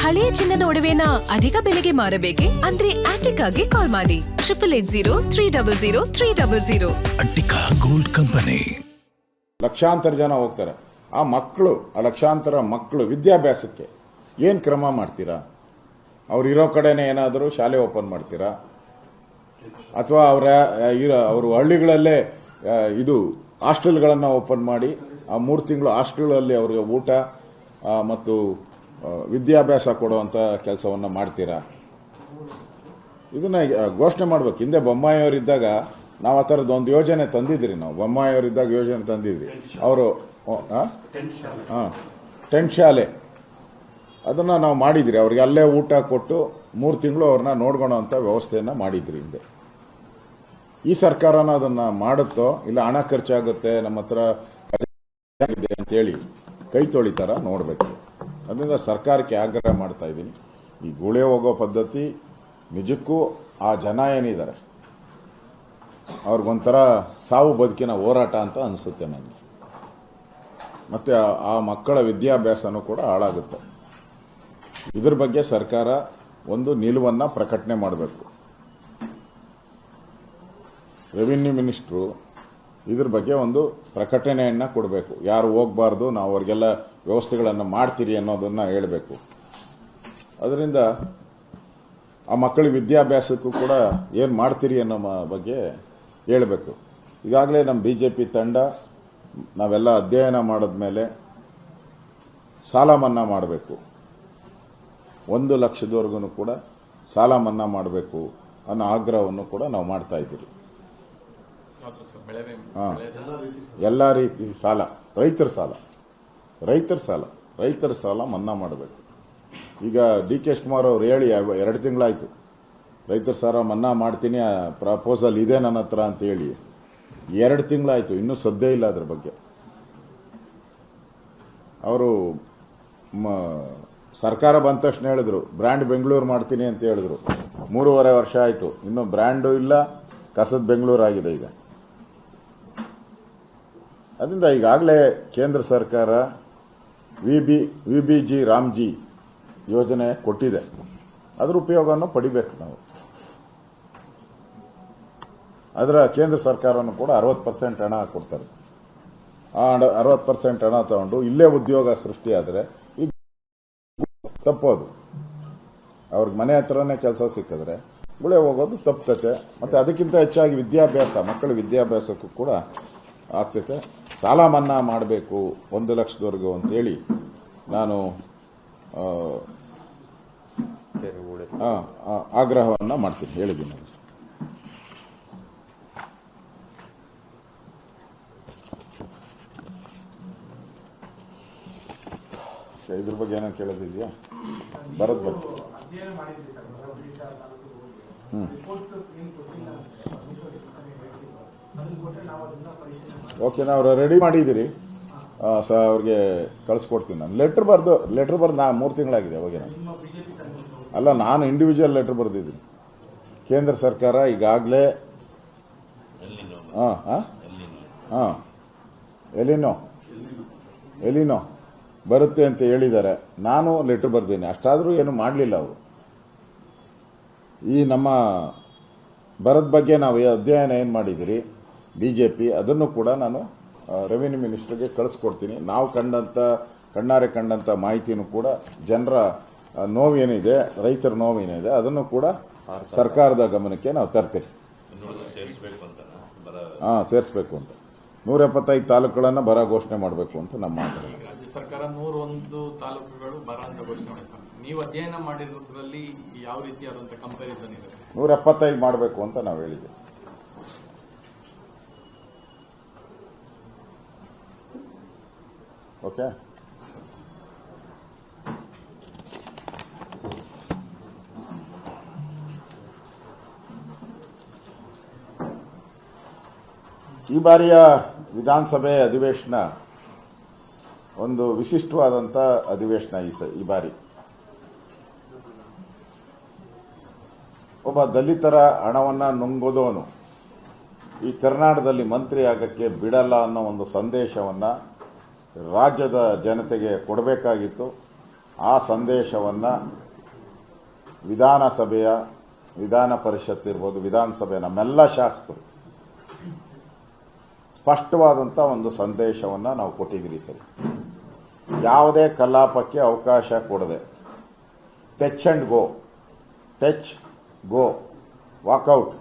ಹಳೆಯ ಚಿನ್ನದ ಒಡವೆನ ಅಧಿಕ ಬೆಲೆಗೆ ಮಾರಬೇಕೆ ಅಂದ್ರೆ ಆಟಿಕಾಗೆ ಕಾಲ್ ಮಾಡಿ 880300 ಅಟ್ಟಿಕಾ ಗೋಲ್ಡ್ ಕಂಪನಿ. ಲಕ್ಷಾಂತರ ಜನ ಹೋಗ್ತಾರೆ. ಆ ಲಕ್ಷಾಂತರ ಮಕ್ಕಳು ವಿದ್ಯಾಭ್ಯಾಸಕ್ಕೆ ಏನು ಕ್ರಮ ಮಾಡ್ತೀರಾ? ಅವ್ರು ಕಡೆನೇ ಏನಾದರೂ ಶಾಲೆ ಓಪನ್ ಮಾಡ್ತೀರಾ? ಅಥವಾ ಅವರು ಹಳ್ಳಿಗಳಲ್ಲೇ ಹಾಸ್ಟೆಲ್ಗಳನ್ನು ಓಪನ್ ಮಾಡಿ ಆ 3 ತಿಂಗಳು ಹಾಸ್ಟೆಲಲ್ಲಿ ಅವ್ರಿಗೆ ಊಟ ಮತ್ತು ವಿದ್ಯಾಭ್ಯಾಸ ಕೊಡುವಂಥ ಕೆಲಸವನ್ನು ಮಾಡ್ತೀರಾ? ಇದನ್ನ ಘೋಷಣೆ ಮಾಡ್ಬೇಕು. ಹಿಂದೆ ಬೊಮ್ಮಾಯಿಯವರಿದ್ದಾಗ ನಾವು ಆ ಥರದ್ದು ಒಂದು ಯೋಜನೆ ತಂದಿದ್ರಿ. ಬೊಮ್ಮಾಯಿಯವರಿದ್ದಾಗ ಯೋಜನೆ ತಂದಿದ್ರಿ. ಅವರು ಟೆಂಟ್ ಶಾಲೆ ಅದನ್ನು ನಾವು ಮಾಡಿದ್ರಿ. ಅವ್ರಿಗೆ ಅಲ್ಲೇ ಊಟ ಕೊಟ್ಟು 3 ತಿಂಗಳು ಅವ್ರನ್ನ ನೋಡ್ಕೊಳ್ಳೋಂಥ ವ್ಯವಸ್ಥೆಯನ್ನು ಮಾಡಿದ್ರಿ ಹಿಂದೆ. ಈ ಸರ್ಕಾರನ ಅದನ್ನು ಮಾಡುತ್ತೋ ಇಲ್ಲ ಹಣ ಖರ್ಚಾಗುತ್ತೆ ನಮ್ಮ ಹತ್ರ ಇದೆ ಅಂತೇಳಿ ಕೈ ತೊಳಿತಾರ ನೋಡಬೇಕು. ಅದರಿಂದ ಸರ್ಕಾರಕ್ಕೆ ಆಗ್ರಹ ಮಾಡ್ತಾ ಇದ್ದೀನಿ. ಈ ಗುಳೆ ಹೋಗೋ ಪದ್ಧತಿ ನಿಜಕ್ಕೂ ಆ ಜನ ಏನಿದ್ದಾರೆ ಅವ್ರಿಗೊಂಥರ ಸಾವು ಬದುಕಿನ ಹೋರಾಟ ಅಂತ ಅನಿಸುತ್ತೆ ನನಗೆ. ಮತ್ತೆ ಆ ಮಕ್ಕಳ ವಿದ್ಯಾಭ್ಯಾಸನೂ ಕೂಡ ಹಾಳಾಗುತ್ತೆ. ಇದ್ರ ಬಗ್ಗೆ ಸರ್ಕಾರ ಒಂದು ನಿಲುವನ್ನು ಪ್ರಕಟಣೆ ಮಾಡಬೇಕು. ರೆವಿನ್ಯೂ ಮಿನಿಸ್ಟ್ರು ಇದ್ರ ಬಗ್ಗೆ ಒಂದು ಪ್ರಕಟಣೆಯನ್ನ ಕೊಡಬೇಕು. ಯಾರು ಹೋಗಬಾರ್ದು, ನಾವು ಅವ್ರಿಗೆಲ್ಲ ವ್ಯವಸ್ಥೆಗಳನ್ನು ಮಾಡ್ತೀರಿ ಅನ್ನೋದನ್ನ ಹೇಳಬೇಕು. ಅದರಿಂದ ಆ ಮಕ್ಕಳ ವಿದ್ಯಾಭ್ಯಾಸಕ್ಕೂ ಕೂಡ ಏನು ಮಾಡ್ತೀರಿ ಅನ್ನೋ ಬಗ್ಗೆ ಹೇಳಬೇಕು. ಈಗಾಗಲೇ ನಮ್ಮ ಬಿಜೆಪಿ ತಂಡ ನಾವೆಲ್ಲ ಅಧ್ಯಯನ ಮಾಡಿದ್ಮೇಲೆ ಸಾಲ ಮನ್ನಾ ಮಾಡಬೇಕು, 1 ಲಕ್ಷದವರೆಗೂ ಕೂಡ ಸಾಲ ಮನ್ನಾ ಮಾಡಬೇಕು ಅನ್ನೋ ಆಗ್ರಹವನ್ನು ಕೂಡ ನಾವು ಮಾಡ್ತಾ ಇದ್ದೀವಿ. ಎಲ್ಲ ರೀತಿ ಸಾಲ, ರೈತರ ಸಾಲ ಮನ್ನಾ ಮಾಡಬೇಕು. ಈಗ ಡಿ ಕೆ ಶಿವಕುಮಾರ್ ಅವರು ಹೇಳಿ 2 ತಿಂಗಳಾಯ್ತು ರೈತರ ಸಾಲ ಮನ್ನಾ ಮಾಡ್ತೀನಿ, ಪ್ರಪೋಸಲ್ ಇದೆ ನನ್ನ ಹತ್ರ ಅಂತ ಹೇಳಿ 2 ತಿಂಗಳಾಯ್ತು, ಇನ್ನೂ ಸದ್ದೇ ಇಲ್ಲ ಅದ್ರ ಬಗ್ಗೆ. ಅವರು ಸರ್ಕಾರ ಬಂದ ತಕ್ಷಣ ಹೇಳಿದ್ರು ಬ್ರ್ಯಾಂಡ್ ಬೆಂಗಳೂರು ಮಾಡ್ತೀನಿ ಅಂತ ಹೇಳಿದ್ರು. 3.5 ವರ್ಷ ಆಯ್ತು, ಇನ್ನೂ ಬ್ರ್ಯಾಂಡು ಇಲ್ಲ, ಕಸದ ಬೆಂಗಳೂರು ಆಗಿದೆ ಈಗ. ಅದರಿಂದ ಈಗಾಗಲೇ ಕೇಂದ್ರ ಸರ್ಕಾರ ವಿಬಿಜಿ ರಾಮ್ಜಿ ಯೋಜನೆ ಕೊಟ್ಟಿದೆ. ಅದರ ಉಪಯೋಗವನ್ನು ಪಡಿಬೇಕು ನಾವು. ಅದರ ಕೇಂದ್ರ ಸರ್ಕಾರವನ್ನು ಕೂಡ 60% ಹಣ ಕೊಡ್ತಾರೆ. ಆ 60% ಹಣ ತಗೊಂಡು ಇಲ್ಲೇ ಉದ್ಯೋಗ ಸೃಷ್ಟಿಯಾದರೆ ಇದು ತಪ್ಪೋದು. ಅವ್ರಿಗೆ ಮನೆ ಹತ್ರನೇ ಕೆಲಸ ಸಿಕ್ಕಿದ್ರೆ ಗುಳೆ ಹೋಗೋದು ತಪ್ಪುತ್ತೆ. ಮತ್ತೆ ಅದಕ್ಕಿಂತ ಹೆಚ್ಚಾಗಿ ಮಕ್ಕಳ ವಿದ್ಯಾಭ್ಯಾಸಕ್ಕೂ ಕೂಡ ಆಗ್ತೈತೆ. ಸಾಲ ಮನ್ನಾ ಮಾಡಬೇಕು 1 ಲಕ್ಷದವರೆಗೂ ಅಂತೇಳಿ ನಾನು ಆಗ್ರಹವನ್ನು ಮಾಡ್ತೀನಿ, ಹೇಳಿದ್ದೀನಿ. ಇದ್ರ ಬಗ್ಗೆ ಏನೋ ಕೇಳೋದಿದೆಯಾ? ಬರೋದ್ ಬಗ್ಗೆ ಓಕೆ, ನಾವು ರೆಡಿ ಮಾಡಿದ್ದೀರಿ. ಅವ್ರಿಗೆ ಕಳಿಸ್ಕೊಡ್ತೀನಿ ನಾನು. ಲೆಟರ್ ಬರ್ದು 3 ತಿಂಗಳಾಗಿದೆ. ಅವಾಗ ಅಲ್ಲ, ನಾನು ಇಂಡಿವಿಜುವಲ್ ಲೆಟರ್ ಬರೆದಿದ್ದೀನಿ. ಕೇಂದ್ರ ಸರ್ಕಾರ ಈಗಾಗಲೇ ಎಲಿನೋ ಬರುತ್ತೆ ಅಂತ ಹೇಳಿದ್ದಾರೆ. ನಾನು ಲೆಟರ್ ಬರ್ತೀನಿ. ಅಷ್ಟಾದರೂ ಏನು ಮಾಡಲಿಲ್ಲ ಅವರು. ಈ ನಮ್ಮ ಬರದ ಬಗ್ಗೆ ನಾವು ಅಧ್ಯಯನ ಏನು ಮಾಡಿದಿರಿ ಬಿಜೆಪಿ, ಅದನ್ನು ಕೂಡ ನಾನು ರೆವಿನ್ಯೂ ಮಿನಿಸ್ಟರ್ಗೆ ಕಳಿಸ್ಕೊಡ್ತೀನಿ. ನಾವು ಕಣ್ಣಾರೆ ಕಂಡಂತ ಮಾಹಿತಿನೂ ಕೂಡ ಜನರ ನೋವೇನಿದೆ, ರೈತರ ನೋವೇನಿದೆ ಅದನ್ನು ಕೂಡ ಸರ್ಕಾರದ ಗಮನಕ್ಕೆ ನಾವು ತರ್ತೀವಿ. ಸೇರಿಸಬೇಕು ಅಂತ 175 ತಾಲೂಕುಗಳನ್ನು ಬರ ಘೋಷಣೆ ಮಾಡಬೇಕು ಅಂತ ನಮ್ಮ ಮಾತು. ಸರ್ಕಾರ 101 ತಾಲೂಕುಗಳು ಬರ ಅಂತ ಘೋಷಣೆ ಮಾಡಿದ್ದಾರೆ. ನೀವು ಅಧ್ಯಯನ ಮಾಡಿರೋದ್ರಲ್ಲಿ ಯಾವ ರೀತಿಯಾದಂತಹ ಕಂಪ್ಯಾರಿಸನ್ ಇದೆ? 175 ಮಾಡಬೇಕು ಅಂತ ನಾವು ಹೇಳಿದ್ದೇವೆ. ಓಕೆ, ಈ ಬಾರಿಯ ವಿಧಾನಸಭೆ ಅಧಿವೇಶನ ಒಂದು ವಿಶಿಷ್ಟವಾದಂಥ ಅಧಿವೇಶನ. ಈ ಬಾರಿ ಒಬ್ಬ ದಲಿತರ ಹಣವನ್ನ ನುಂಗೋದವನು ಈ ಕರ್ನಾಟಕದಲ್ಲಿ ಮಂತ್ರಿ ಆಗಕ್ಕೆ ಬಿಡಲ್ಲ ಅನ್ನೋ ಒಂದು ಸಂದೇಶವನ್ನ ರಾಜ್ಯದ ಜನತೆಗೆ ಕೊಡಬೇಕಾಗಿತ್ತು. ಆ ಸಂದೇಶವನ್ನು ವಿಧಾನಸಭೆಯ ವಿಧಾನ ಪರಿಷತ್ ಇರ್ಬೋದು, ವಿಧಾನಸಭೆ ನಮ್ಮೆಲ್ಲ ಶಾಸಕರು ಸ್ಪಷ್ಟವಾದಂಥ ಒಂದು ಸಂದೇಶವನ್ನು ನಾವು ಕೊಟ್ಟಿದ್ದೀರಿ ಸರ್. ಯಾವುದೇ ಕಲಾಪಕ್ಕೆ ಅವಕಾಶ ಕೊಡದೆ touch and go, touch go, walk out